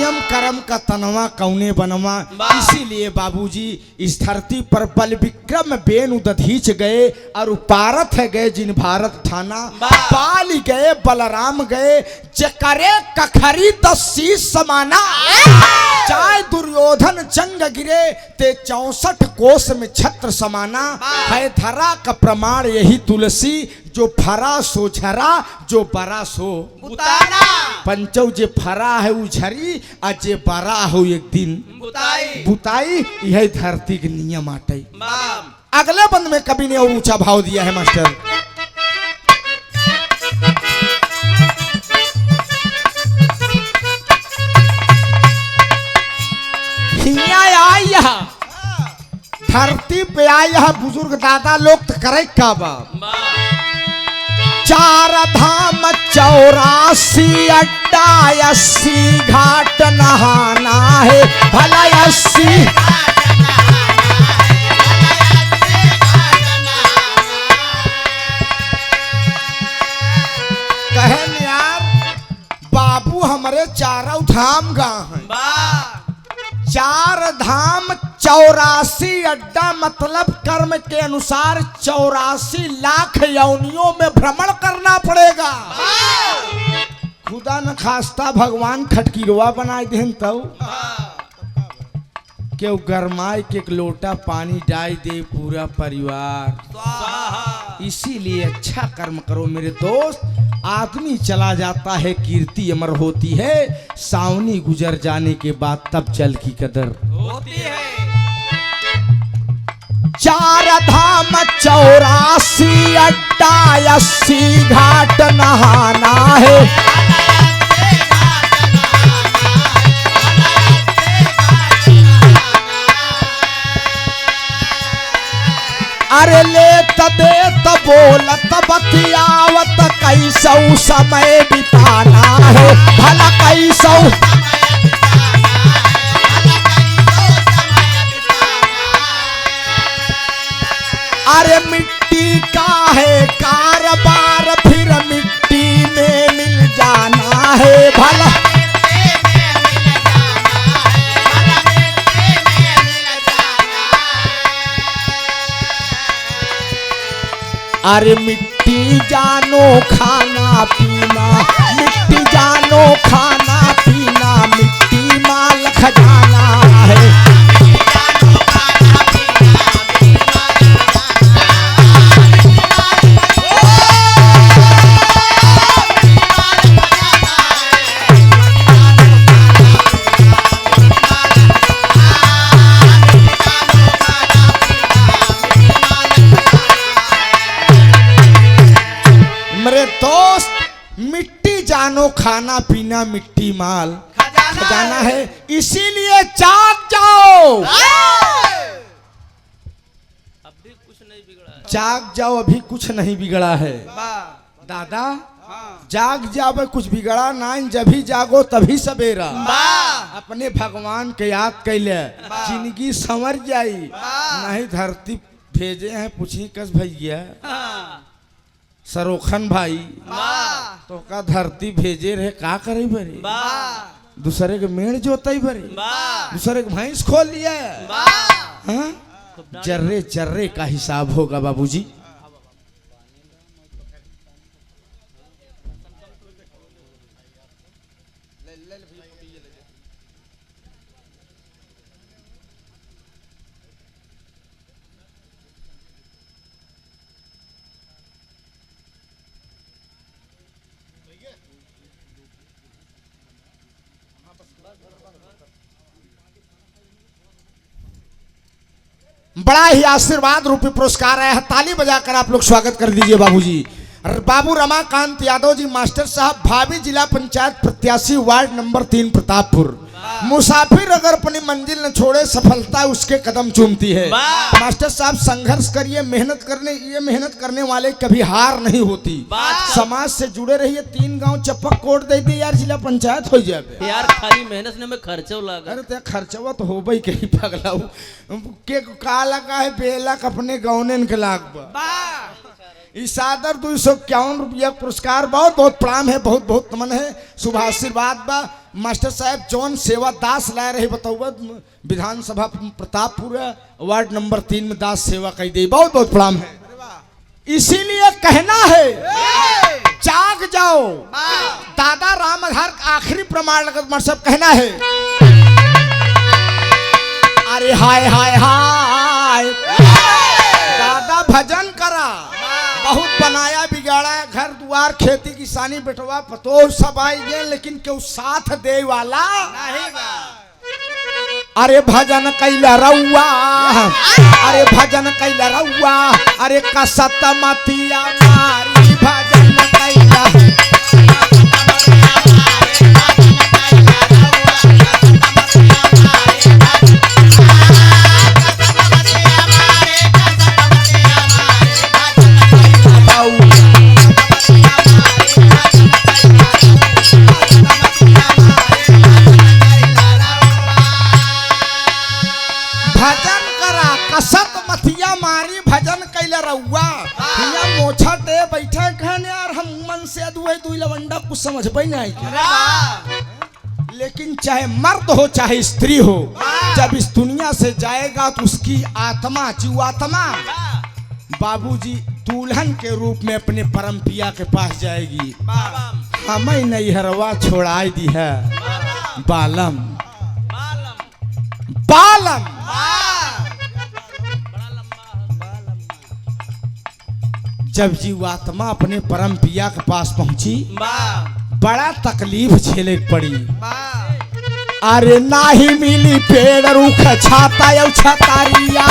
नियम कर्म का तनवा कौने बनवा। इसीलिए बाबूजी इस धरती पर बल विक्रम बेनु दधीच गए और उपारत है गए जिन भारत ठाना। पाल गए बलराम गए जकरे कखरी 10 शीश समाना। चाहे दुर्योधन जंग गिरे ते 64 कोस में छत्र समाना। है धरा का प्रमाण यही तुलसी जो फरा सो झरा जो बरा सो बुताना। पंचौ जे फरा है उझरी आ जे बरा हो एक दिन बुताई। यही धरती के नियम आटे। अगले बंद में कवि ने और ऊंचा भाव दिया है मास्टर। धरती पे आया बुजुर्ग दादा लोग तो करे का बाप। 4 धाम 84 अड्डा 80 घाट नहाना है भला 80। कहे यार बाबू हमारे 4 धाम गाँव है। 4 धाम 84 अड्डा मतलब कर्म के अनुसार 84 लाख योनियों में भ्रमण करना पड़ेगा। खुदा न खास्ता भगवान खटकिरवा बनाए देन तब क्यों गरमाए के एक लोटा पानी डाल दे पूरा परिवार। इसीलिए अच्छा कर्म करो मेरे दोस्त। आदमी चला जाता है कीर्ति अमर होती है। सावनी गुजर जाने के बाद तब जल की कदर होती है। 4 धाम 84 अड्डा 80 घाट नहाना है। अरे ले दे बोलत बतियावत कैसौ समय बिताना है भला कैसौ। अरे मिट्टी का है कारोबार फिर मिट्टी में मिल जाना है भला। अरे मिट्टी जानो खाना पीना मिट्टी जानो खाना पीना मिट्टी माल खजाना है। मेरे दोस्त मिट्टी जानो खाना पीना मिट्टी माल खजाना है। इसीलिए जाग जाओ। अभी कुछ नहीं बिगड़ा है। जाग जाओ अभी कुछ नहीं बिगड़ा है दादा। जाग जाओ कुछ बिगड़ा ना। जब भी जागो तभी सवेरा। अपने भगवान के याद कैले जिंदगी संवर जाई। नहीं धरती भेजे हैं पूछी कस भैया सरोखन भाई तो का धरती भेजे रहे का करे बरे। दूसरे के मेड़ जोतई बरे दूसरे के भैंस खोल लिया। जर्रे जर्रे का हिसाब होगा बाबूजी। बड़ा ही आशीर्वाद रूपी पुरस्कार है। ताली बजाकर आप लोग स्वागत कर दीजिए बाबूजी। बाबू रमाकांत यादव जी मास्टर साहब भावी जिला पंचायत प्रत्याशी वार्ड नंबर 3 प्रतापपुर। मुसाफिर अगर अपनी मंजिल न छोड़े सफलता उसके कदम चूमती है। मास्टर साहब संघर्ष करिए मेहनत करने वाले कभी हार नहीं होती। समाज से जुड़े रहिए। 3 गांव चप्पक कोट दे दी यार जिला पंचायत हो जाए यार। खाली मेहनत में खर्चो लगा। अरे खर्चवा तो हो भाई कहीं पगलाऊ के का लगा है बेलक अपने गौने के लाग इस आदर 251 रुपया पुरस्कार बहुत बहुत प्रणाम है। बहुत बहुत नमन है। शुभ आशीर्वाद बा। मास्टर साहब जौन सेवा दास लाए रहे बताऊँ विधानसभा प्रतापपुर वार्ड नंबर 3 में दास सेवा कही दे। बहुत बहुत प्रणाम है। इसीलिए कहना है जाग जाओ। दादा राम आधार आखिरी प्रमाण लगत सब कहना है। अरे हाय हाय हाय दादा भजन करा, बहुत बनाया बिगाड़ा, घर द्वार खेती किसानी बेटवा पतो सब आई गए, लेकिन क्यों साथ दे वाला नहीं बा। अरे भजन कैला रउआ, अरे भजन कैला रउआ, अरे कसत मतिया मारी भजन कैला। भजन करा कसत मथिया मारी भजन कैला रउआ। हिया मोछा दे बैठे कहने यार हम मन से दुई दुई लवंडा कुछ समझ पाई नहीं। लेकिन चाहे मर्द हो चाहे स्त्री हो, जब इस दुनिया से जाएगा तो उसकी आत्मा जीवात्मा बाबूजी दुल्हन के रूप में अपने परम पिया के पास जाएगी। हमें नहीं हरवा छोड़ाई दी है बालम बालम। जब जीवात्मा अपने परम पिया के पास पहुंची बड़ा तकलीफ झेले पड़ी। अरे नाही मिली पेड़ रूख छाता या छतारिया,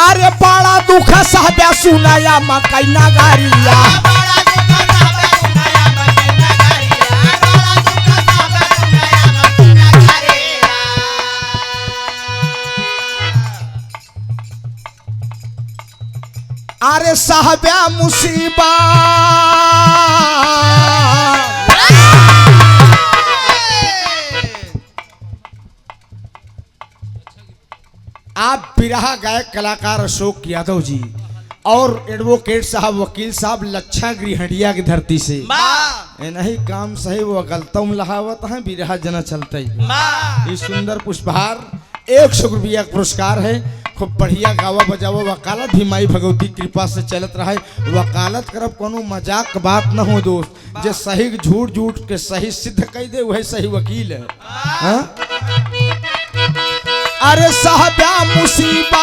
अरे बड़ा दुख सहब्या सुनाया मकई नगारिया। अरे साहब्या मुसीबत आप बिरहा गायक कलाकार अशोक यादव जी और एडवोकेट साहब वकील साहब लच्छा गृहणिया की धरती से नहीं काम सही वो गलतम लहावत है बिरहा जना चलते ही। सुंदर पुष्पहार 100 रुपया पुरस्कार है। खूब बढ़िया गावा बजावा वकालत भी माई भगवती कृपा से चलत रहा है। वकालत करब कोनो मजाक बात न हो दोस्त, जे सही झूठ झूठ के सही सिद्ध कर दे वही सही वकील है। अरे साहब्या मुसीबत,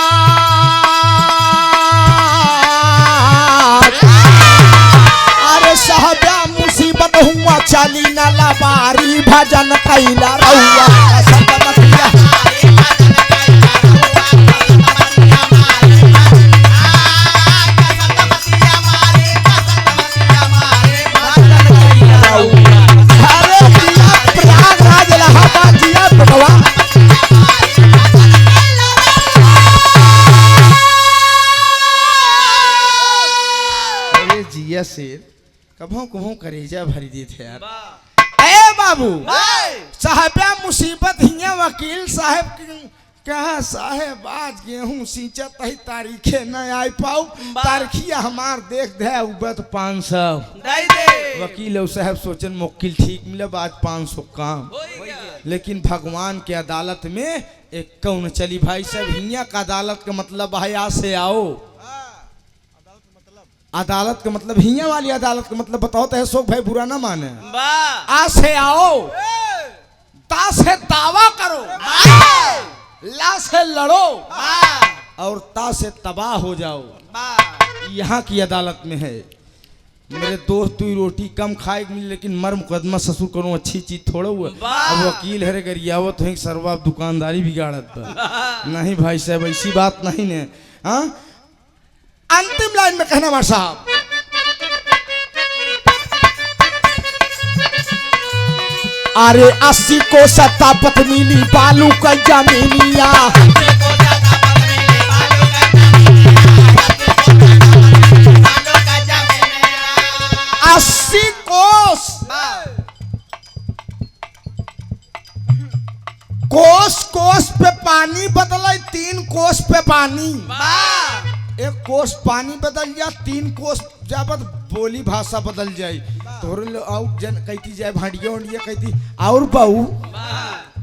अरे साहब्या मुसीबत हुआ चाली न लबारी भजन कैला रउआ। कभों कभों करेजा भरी दी थे यार। ए बाबू साहब्या मुसीबत हिया वकील साहब कहा साहेब आज गेहूं सींचत ही तारीखे न आई पाऊ, तारीखिया हमार देख दे उबत 500 वकील साहब सोचन मुक्किल ठीक मिलब आज 500 काम, लेकिन भगवान के अदालत में एक कौन चली भाई साहब। हिया का अदालत का मतलब भाई आज से आओ। अदालत का मतलब हिया वाली अदालत का मतलब बताओ तो अशोक भाई बुरा ना माने। आज से आओ, ता से दावा करो, ला से लड़ो और ता से तबाह हो जाओ। यहाँ की अदालत में है। मेरे दोस्त तू रोटी कम खाए मिले लेकिन मर मुकदमा ससुर करो अच्छी चीज थोड़ा हुआ। अब वकील हरे गरियावत है सरवा दुकानदारी बिगाड़त नहीं भाई साहब ऐसी बात नहीं ने। हाँ अंतिम लाइन में कहना मार साहब, अरे 80 को 70 मिली बालू का जमीनिया, 80 कोस कोस कोस पे पानी बदल 3 कोस पानी, वाह एक कोस पानी बदल जा, 3 कोस जाबत बोली भाषा बदल जाई। तोरे लो आउ जन कहती जाए भांडिया उंडिया कहती और बहू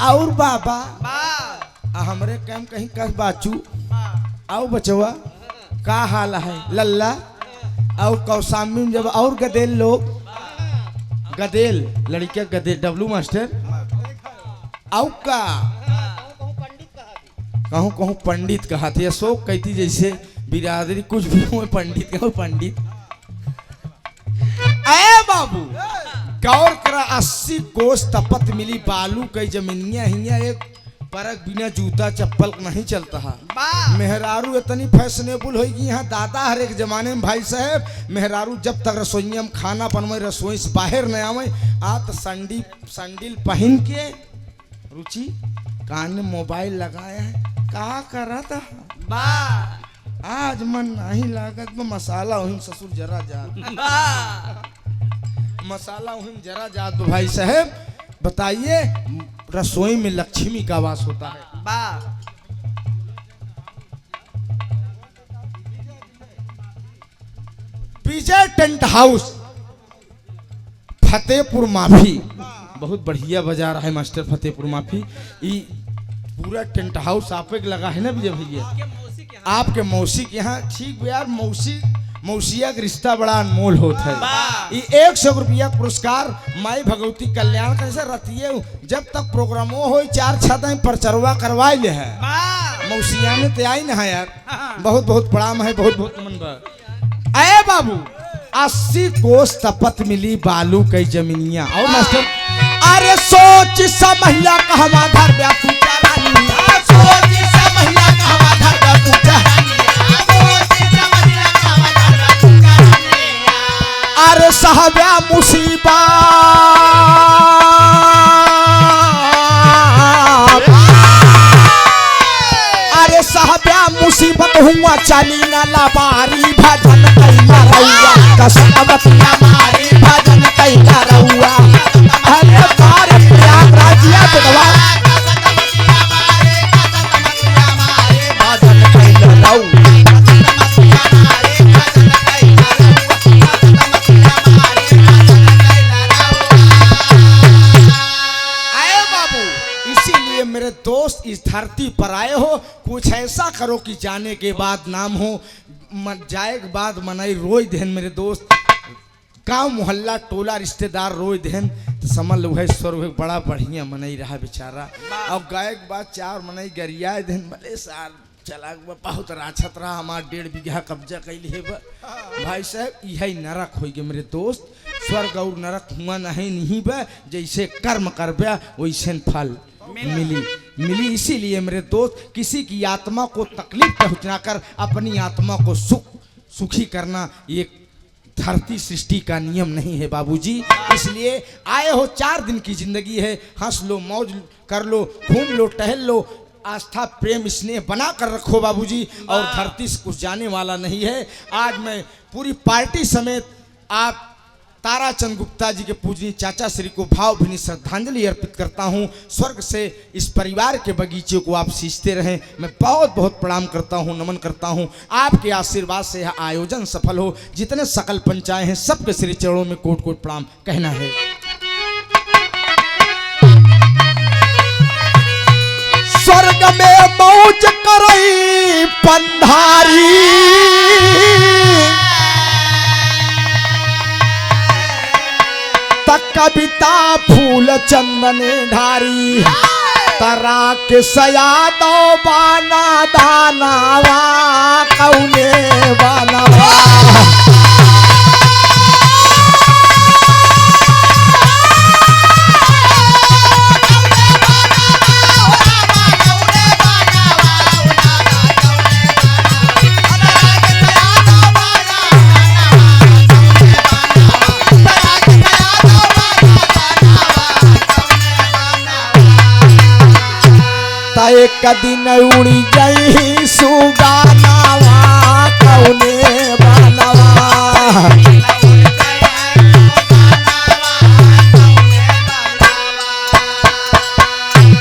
और बाबा हमरे काम कहीं कह बाचू आओ बचवा का हाल है लल्ला और कौसामी में जब और गदेल लोग गदेल लड़किया गदेल डब्लू मास्टर आओ का कहूँ कहूँ पंडित कहा थे अशोक कहती जैसे बिरादरी कुछ भी हो पंडित कहूँ पंडित। अरे बाबू गौर करा 80 कोस तपत मिली बालू कई जमीनिया हिया एक परक बिना जूता चप्पल नहीं चलता है। मेहरारू इतनी फैशनेबल होगी यहाँ दादा हर एक जमाने में भाई साहब मेहरारू जब तक रसोईया में खाना बनवे रसोई से बाहर न आवे आ तो संडिल पहन के रुचि कान में मोबाइल लगाया है का करा था आज मन नहीं लागत में मसाला वहीं ससुर जरा जा मसाला वहीं जरा जा तो भाई साहब बताइए रसोई में लक्ष्मी का वास होता है। विजय टेंट हाउस फतेहपुर माफी बहुत बढ़िया बाजार है मास्टर फतेहपुर माफी। ई पूरा टेंट हाउस आप एक लगा है ना विजय भैया आपके मौसी के यहाँ ठीक यार मौसिया का रिश्ता बड़ा अनमोल होता है। ये 100 रुपया पुरस्कार माई भगवती कल्याण कैसे रतिये जब तक प्रोग्रामो हो 4 छत परचरवा करवाई ले है मौसिया ने ते आई ना है यार बहुत बहुत प्रणाम है बहुत बहुत नमन। अरे बाबू 80 कोस तपत मिली बालू कई जमीनिया और मास्टर अरे सोच सा महिला का हवा घर ब्या पूछा रानी सोच सा महिला का हवा घर ब्या पूछा अरे साहब्या मुसीबत अरे साहब्या मुसीबत हुआ चली न लाबारी भजन कैला रहुआ कसमत हमारी भजन कैला रहुआ अरे बार प्रयागराजिया बेटवा भजन कैला रहुआ मेरे दोस्त इस धरती पर आए हो कुछ ऐसा करो कि जाने के बाद नाम हो जाए के बाद मनाई रोई देन मेरे दोस्त गांव मोहल्ला टोला रिश्तेदार रोई देन तो समझ लो है स्वर बड़ा बढ़िया मनाई रहा बेचारा और गाय के बाद 4 मनाई गरिया देन भले साल चला बहुत राछत रहा हमार 1.5 बीघा कब्जा कैली है भाई साहब यही नरक हो गए मेरे दोस्त स्वर्ग और नरक हुआ नहीं बा जैसे कर्म करबे वैसे फल मिली इसीलिए मेरे दोस्त किसी की आत्मा को तकलीफ पहुंचाकर अपनी आत्मा को सुखी करना ये धरती सृष्टि का नियम नहीं है बाबूजी। इसलिए आए हो 4 दिन की जिंदगी है हंस लो मौज कर लो घूम लो टहल लो आस्था प्रेम स्नेह बना कर रखो बाबूजी और धरती से कुछ जाने वाला नहीं है। आज मैं पूरी पार्टी समेत आप ताराचंद गुप्ता जी के पूजनीय चाचा श्री को भावभीनी श्रद्धांजलि अर्पित करता हूं। स्वर्ग से इस परिवार के बगीचे को आप सींचते रहें। मैं बहुत बहुत प्रणाम करता हूं नमन करता हूं। आपके आशीर्वाद से यह आयोजन सफल हो। जितने सकल पंचायत हैं सबके श्री चरणों में कोट कोट प्रणाम कहना है। स्वर्ग में मौज करई पंधारी कविता फूल चंदने ढारी तरा के सयादो बाना दानावा कौने बनावा एक दिन उड़ी गई सुगानावा कौने बनावा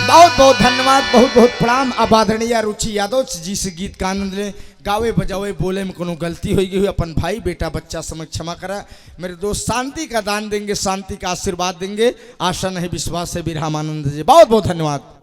बहुत बहुत धन्यवाद। धन्यवाद, बहुत बहुत प्रणाम। अब आदरणीय रुचि यादव जी से गीत का आनंद लें। गावे बजावे बोले में कोनो गलती होगी हुई अपन भाई बेटा बच्चा समझ क्षमा करा। मेरे दोस्त शांति का दान देंगे, शांति का आशीर्वाद देंगे, आशा नहीं विश्वास है। बिरहामानंद जी बहुत बहुत धन्यवाद।